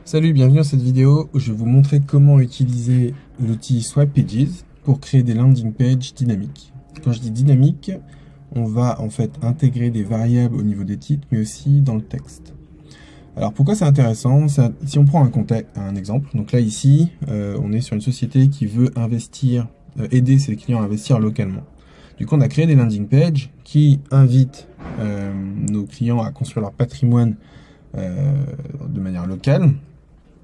Salut, bienvenue dans cette vidéo où je vais vous montrer comment utiliser l'outil SwipePages pour créer des landing pages dynamiques. Quand je dis dynamique, on va en fait intégrer des variables au niveau des titres, mais aussi dans le texte. Alors pourquoi c'est intéressant? Si on prend un exemple, donc là ici, on est sur une société qui veut investir, aider ses clients à investir localement. Du coup, on a créé des landing pages qui invitent nos clients à construire leur patrimoine de manière locale.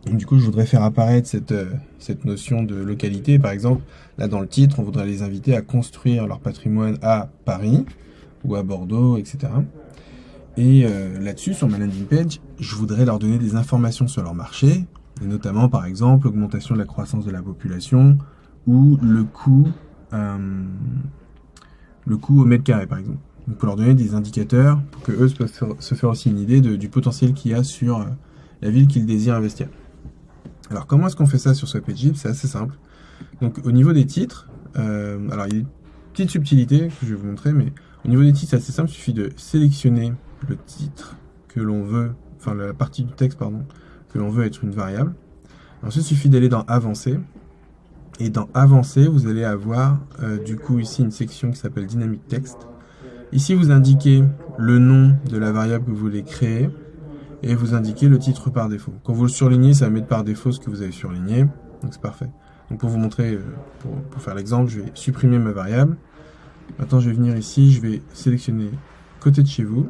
Donc, du coup, je voudrais faire apparaître cette notion de localité. Par exemple, là dans le titre, on voudrait les inviter à construire leur patrimoine à Paris ou à Bordeaux, etc. Et là-dessus, sur ma landing page, je voudrais leur donner des informations sur leur marché, et notamment, par exemple, l'augmentation de la croissance de la population ou le coût au mètre carré, par exemple. Donc, pour leur donner des indicateurs pour que eux se faire aussi une idée du potentiel qu'il y a sur la ville qu'ils désirent investir. Alors, comment est-ce qu'on fait ça sur SwipePages? C'est assez simple. Donc, au niveau des titres, alors il y a une petite subtilité que je vais vous montrer, mais au niveau des titres, c'est assez simple. Il suffit de sélectionner le titre que l'on veut, enfin la partie du texte, pardon, que l'on veut être une variable. Ensuite, il suffit d'aller dans Avancer. Et dans Avancer, vous allez avoir du coup ici une section qui s'appelle Dynamic Text. Ici, vous indiquez le nom de la variable que vous voulez créer et vous indiquez le titre par défaut. Quand vous le surlignez, ça va mettre par défaut ce que vous avez surligné, donc c'est parfait. Donc pour vous montrer, pour faire l'exemple, je vais supprimer ma variable. Maintenant, je vais venir ici, je vais sélectionner côté de chez vous,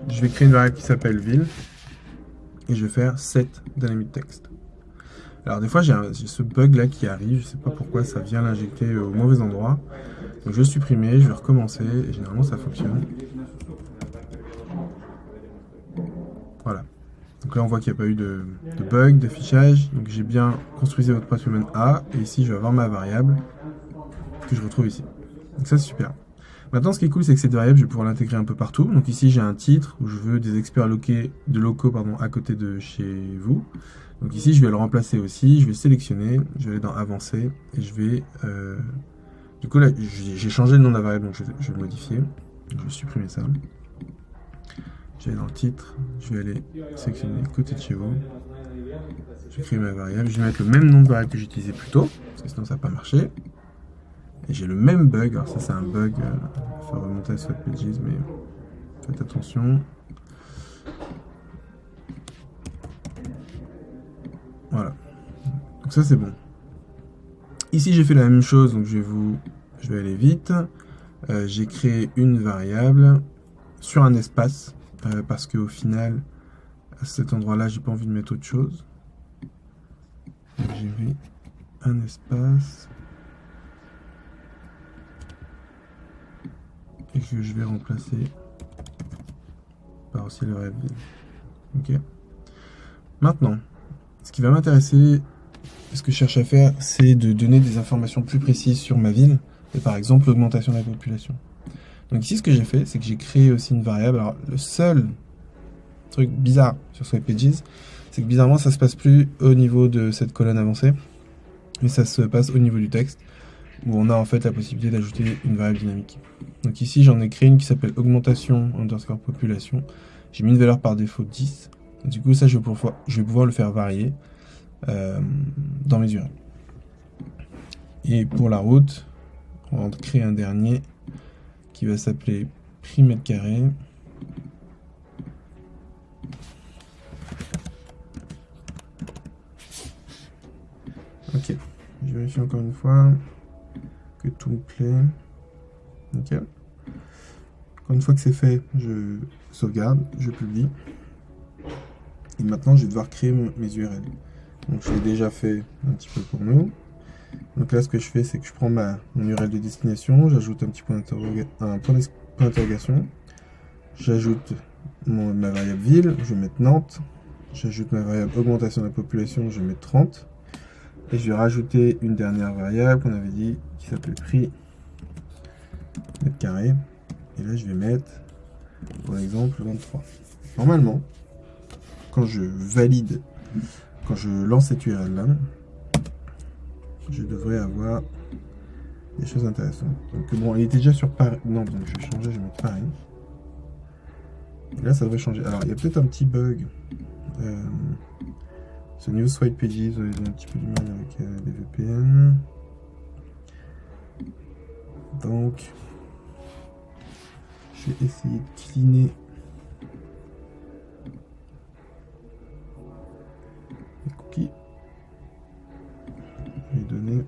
je vais créer une variable qui s'appelle ville et je vais faire set dynamic text. Alors des fois, j'ai ce bug là qui arrive, je sais pas pourquoi ça vient l'injecter au mauvais endroit. Donc je vais supprimer, je vais recommencer et généralement ça fonctionne. Voilà. Donc là, on voit qu'il n'y a pas eu de bug, d'affichage. Donc j'ai bien construisé votre patrimoine A. Et ici, je vais avoir ma variable que je retrouve ici. Donc ça, c'est super. Maintenant, ce qui est cool, c'est que cette variable, je vais pouvoir l'intégrer un peu partout. Donc ici, j'ai un titre où je veux des experts locaux à côté de chez vous. Donc ici, je vais le remplacer aussi. Je vais sélectionner. Je vais aller dans Avancer. Et je vais... Du coup, là, j'ai changé le nom de la variable. Donc je vais le modifier. Donc, je vais supprimer ça. Je vais dans le titre, je vais aller sélectionner côté de chez vous, je vais créer ma variable, je vais mettre le même nom de variable que j'utilisais plus tôt, parce que sinon ça n'a pas marché. Et j'ai le même bug, alors ça c'est un bug, il va faire remonter à SwipePages, mais faites attention. Voilà, donc ça c'est bon. Ici j'ai fait la même chose, donc je vais aller vite. J'ai créé une variable sur un espace. Parce qu'au final, à cet endroit-là, j'ai pas envie de mettre autre chose. J'ai mis un espace et que je vais remplacer par aussi le rêve ville. Ok. Maintenant, ce qui va m'intéresser, ce que je cherche à faire, c'est de donner des informations plus précises sur ma ville et par exemple l'augmentation de la population. Donc ici, ce que j'ai fait, c'est que j'ai créé aussi une variable. Alors, le seul truc bizarre sur SwipePages, c'est que bizarrement, ça se passe plus au niveau de cette colonne avancée, mais ça se passe au niveau du texte, où on a en fait la possibilité d'ajouter une variable dynamique. Donc ici, j'en ai créé une qui s'appelle augmentation underscore population. J'ai mis une valeur par défaut 10. Et du coup, ça, je vais pouvoir le faire varier dans mes URL. Et pour la route, on va créer un dernier qui va s'appeler prix mètre carré. Ok, je vérifie encore une fois que tout me plaît. Ok. Encore une fois que c'est fait, je sauvegarde, je publie. Et maintenant, je vais devoir créer mes URL. Donc, je l'ai déjà fait un petit peu pour nous. Donc là, ce que je fais, c'est que je prends mon URL de destination, j'ajoute un petit point d'interrogation, j'ajoute ma variable ville, je vais mettre Nantes, j'ajoute ma variable augmentation de la population, je vais mettre 30, et je vais rajouter une dernière variable qu'on avait dit, qui s'appelait prix mètre carré, et là je vais mettre, pour exemple, 23. Normalement, quand je valide, quand je lance cette URL là, je devrais avoir des choses intéressantes. Donc bon, il était déjà sur Paris. Non, donc je vais changer, je vais mettre Paris. Et là, ça devrait changer. Alors, il y a peut-être un petit bug Au niveau Swipe Pages, ils ont un petit peu du mal avec les VPN. Donc, je vais essayer de cleaner les cookies, les données.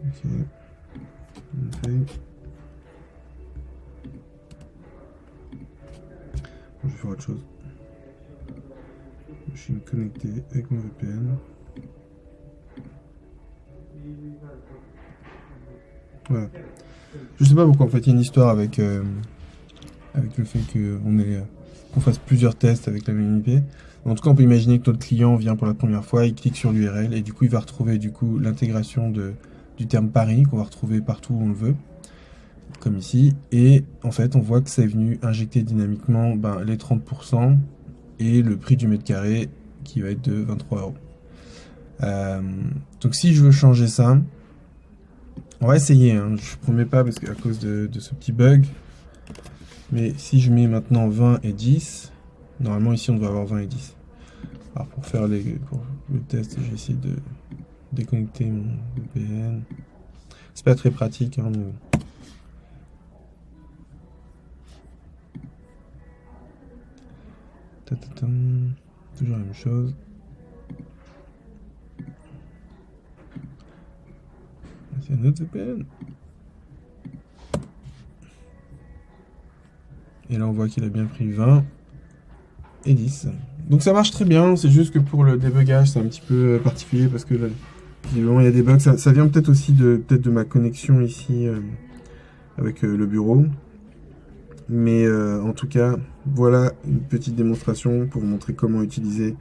Ok, je vais faire autre chose. Machine connectée avec mon VPN. Voilà. Je sais pas pourquoi en fait il y a une histoire avec le fait qu'on fasse plusieurs tests avec la même IP. En tout cas, on peut imaginer que notre client vient pour la première fois, il clique sur l'URL et du coup il va retrouver l'intégration du terme Paris qu'on va retrouver partout où on le veut, comme ici. Et en fait, on voit que c'est venu injecter dynamiquement les 30% et le prix du mètre carré qui va être de 23 €. Donc si je veux changer ça, on va essayer, hein. Je promets pas parce qu'à cause de ce petit bug. Mais si je mets maintenant 20 et 10, normalement ici on doit avoir 20 et 10. Alors pour le test, je vais essayer de déconnecter mon VPN. C'est pas très pratique, hein, mais... Toujours la même chose. C'est un autre VPN. Et là on voit qu'il a bien pris 20 et 10. Donc ça marche très bien, c'est juste que pour le débugage c'est un petit peu particulier parce que là, visiblement il y a des bugs. Ça vient peut-être aussi de ma connexion ici avec le bureau. Mais en tout cas, voilà une petite démonstration pour vous montrer comment utiliser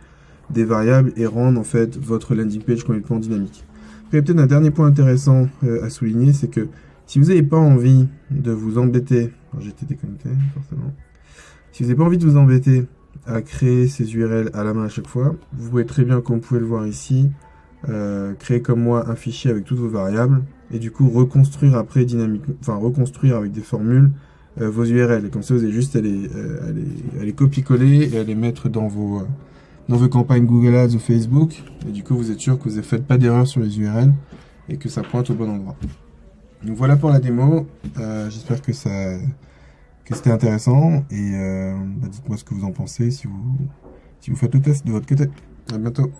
des variables et rendre en fait votre landing page complètement dynamique. Après, peut-être un dernier point intéressant à souligner, c'est que si vous n'avez pas envie de vous embêter, alors j'ai été déconnecté forcément, si vous n'avez pas envie de vous embêter à créer ces URL à la main à chaque fois, vous pouvez très bien, comme vous pouvez le voir ici, créer comme moi un fichier avec toutes vos variables et du coup reconstruire après dynamiquement, enfin reconstruire avec des formules vos URL. Et comme ça, vous avez juste à les copier-coller et à les mettre dans vos campagnes Google Ads ou Facebook. Et du coup, vous êtes sûr que vous ne faites pas d'erreur sur les URL et que ça pointe au bon endroit. Donc voilà pour la démo. J'espère que c'était intéressant. Et dites-moi ce que vous en pensez si vous faites le test de votre côté. À bientôt.